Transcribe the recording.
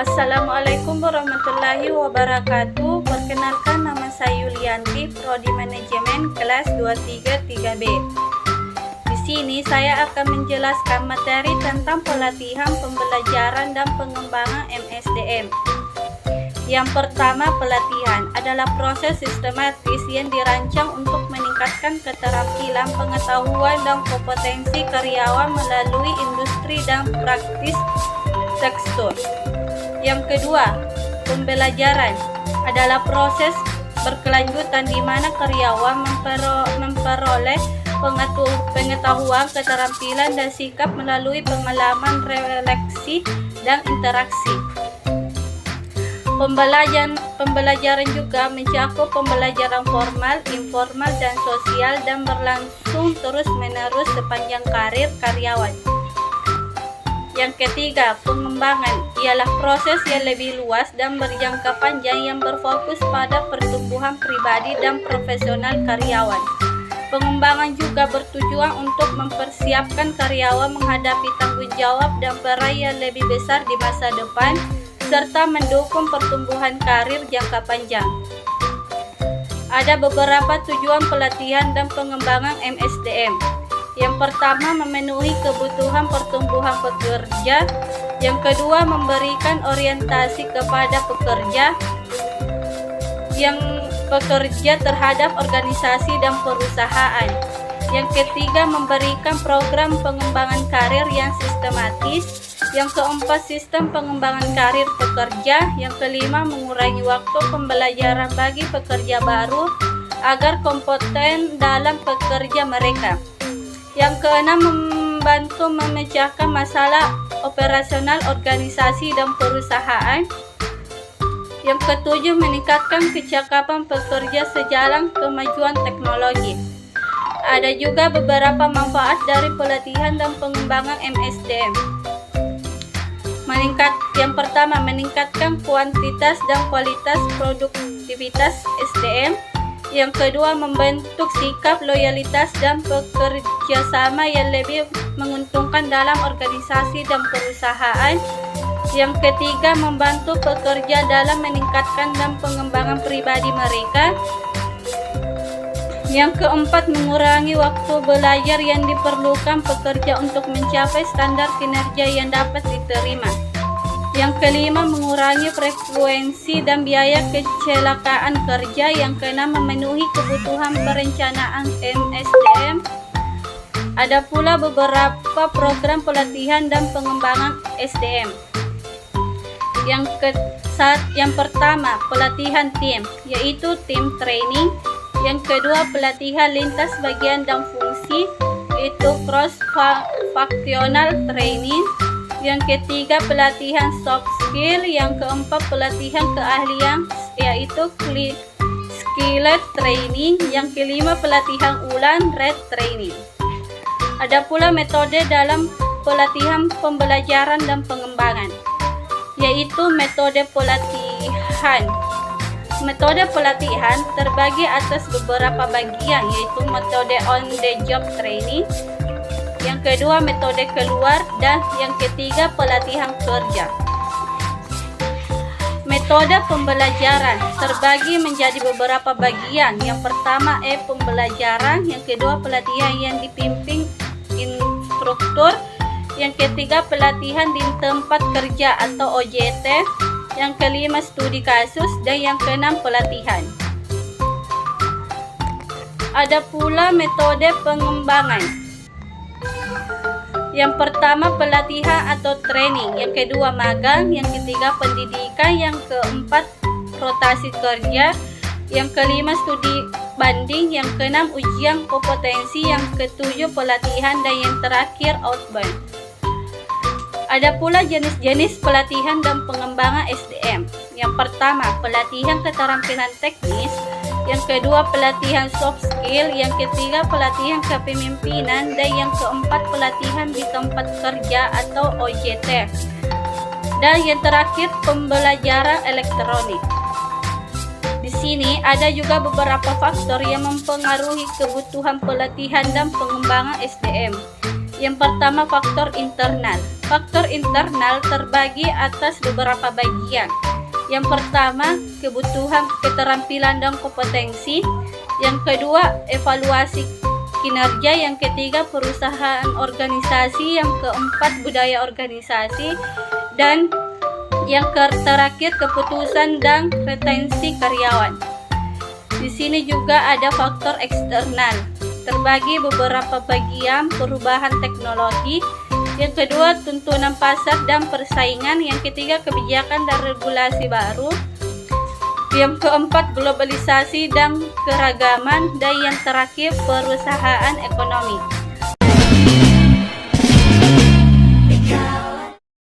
Assalamualaikum warahmatullahi wabarakatuh. Perkenalkan, nama saya Yulianti, Prodi Manajemen kelas 233B. Di sini saya akan menjelaskan materi tentang pelatihan, pembelajaran dan pengembangan MSDM. Yang pertama, pelatihan adalah proses sistematis yang dirancang untuk meningkatkan keterampilan, pengetahuan dan kompetensi karyawan melalui industri dan praktis tekstur. Yang kedua, pembelajaran adalah proses berkelanjutan di mana karyawan memperoleh pengetahuan, keterampilan, dan sikap melalui pengalaman, refleksi, dan interaksi. Pembelajaran juga mencakup pembelajaran formal, informal, dan sosial dan berlangsung terus-menerus sepanjang karir karyawan. Yang ketiga, pengembangan ialah proses yang lebih luas dan berjangka panjang yang berfokus pada pertumbuhan pribadi dan profesional karyawan. Pengembangan juga bertujuan untuk mempersiapkan karyawan menghadapi tanggung jawab dan peran yang lebih besar di masa depan, serta mendukung pertumbuhan karir jangka panjang. Ada beberapa tujuan pelatihan dan pengembangan MSDM. Yang pertama, memenuhi kebutuhan pertumbuhan pekerja. Yang kedua, memberikan orientasi kepada pekerja terhadap organisasi dan perusahaan. Yang ketiga, memberikan program pengembangan karir yang sistematis. Yang keempat, sistem pengembangan karir pekerja. Yang kelima, mengurangi waktu pembelajaran bagi pekerja baru agar kompeten dalam pekerja mereka. Yang keenam, membantu memecahkan masalah operasional organisasi dan perusahaan. Yang ketujuh, meningkatkan kecakapan pekerja sejalan kemajuan teknologi. Ada juga beberapa manfaat dari pelatihan dan pengembangan MSDM. Yang pertama, meningkatkan kuantitas dan kualitas produktivitas SDM. Yang kedua, membentuk sikap, loyalitas, dan bekerjasama yang lebih menguntungkan dalam organisasi dan perusahaan. Yang ketiga, membantu pekerja dalam meningkatkan dan pengembangan pribadi mereka. Yang keempat, mengurangi waktu belajar yang diperlukan pekerja untuk mencapai standar kinerja yang dapat diterima. Yang kelima, mengurangi frekuensi dan biaya kecelakaan kerja. Yang keenam, memenuhi kebutuhan perencanaan MSDM. Ada pula beberapa program pelatihan dan pengembangan SDM. Yang pertama, pelatihan tim, yaitu tim training. Yang kedua, pelatihan lintas bagian dan fungsi, yaitu cross-functional training. Yang ketiga, pelatihan soft skill. Yang keempat, pelatihan keahlian, yaitu skillet training. Yang kelima, pelatihan ulang training. Ada pula metode dalam pelatihan, pembelajaran, dan pengembangan, yaitu metode pelatihan. Metode pelatihan terbagi atas beberapa bagian, yaitu metode on the job training. Yang kedua, metode keluar, dan yang ketiga, pelatihan kerja. Metode pembelajaran terbagi menjadi beberapa bagian. Yang pertama, pembelajaran. Yang kedua, pelatihan yang dipimpin instruktur. Yang ketiga, pelatihan di tempat kerja atau OJT. Yang kelima, studi kasus. Dan yang keenam, pelatihan. Ada pula metode pengembangan. Yang pertama, pelatihan atau training. Yang kedua, magang. Yang ketiga, pendidikan. Yang keempat, rotasi kerja. Yang kelima, studi banding. Yang keenam, ujian kompetensi. Yang ketujuh, pelatihan. Dan yang terakhir, outbound. Ada pula jenis-jenis pelatihan dan pengembangan SDM. Yang pertama, pelatihan keterampilan teknis. Yang kedua, pelatihan soft skill. Yang ketiga, pelatihan kepemimpinan. Dan yang keempat, pelatihan di tempat kerja atau OJT. Dan yang terakhir, pembelajaran elektronik. Di sini ada juga beberapa faktor yang mempengaruhi kebutuhan pelatihan dan pengembangan SDM. Yang pertama, faktor internal. Faktor internal terbagi atas beberapa bagian. Yang pertama, kebutuhan, keterampilan, dan kompetensi. Yang kedua, evaluasi kinerja. Yang ketiga, perusahaan organisasi. Yang keempat, budaya organisasi. Dan yang terakhir, keputusan dan retensi karyawan. Di sini juga ada faktor eksternal, terbagi beberapa bagian: perubahan teknologi. Yang kedua, tuntunan pasar dan persaingan. Yang ketiga, kebijakan dan regulasi baru. Yang keempat, globalisasi dan keragaman. Dan yang terakhir, perusahaan ekonomi.